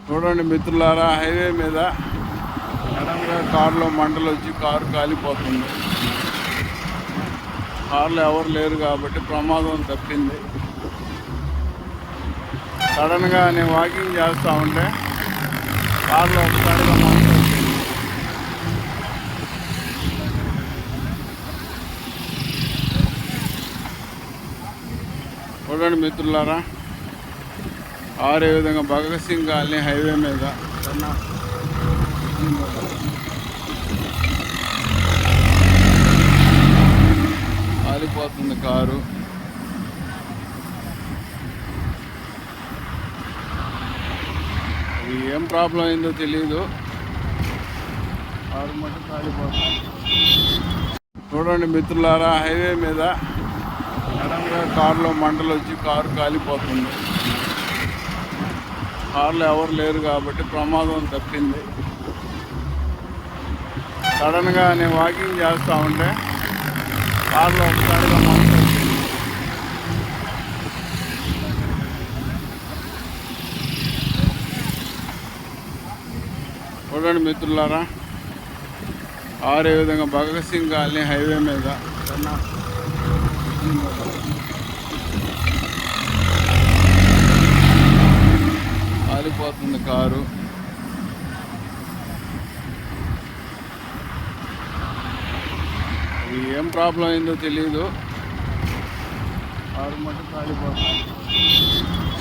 చూడండి మిత్రులారా, హైవే మీద సడన్గా కారులో మంటలు వచ్చి కారు కాలిపోతుంది. కారులో ఎవరు లేరు కాబట్టి ప్రమాదం తప్పింది. సడన్గా నేను వాకింగ్ చేస్తూ ఉంటే కారులో ఒకసారిగా మంట వచ్చింది. చూడండి మిత్రులారా, కారు ఏ విధంగా భగత్ సింగ్ కాలనీ హైవే మీద కాలిపోతుంది కారు. అది ఏం ప్రాబ్లం అయిందో తెలీదు, కారు మటుకు కాలిపోతుంది. చూడండి మిత్రులారా, హైవే మీద సడన్గా కారులో మంటలు వచ్చి కారు కాలిపోతుంది. కారులో ఎవరు లేరు కాబట్టి ప్రమాదం తప్పింది. సడన్గా నేను వాకింగ్ చేస్తూ ఉంటే కారులో ఒకసారిగా మంట వచ్చింది. చూడండి మిత్రులారా, కారు ఏ విధంగా భగత్ సింగ్ కాలనీ హైవే మీద కాలిపోతుంది కారు. అది ఏం ప్రాబ్లం అయిందో తెలీదు, కారు మటుకు కాలిపోతుంది.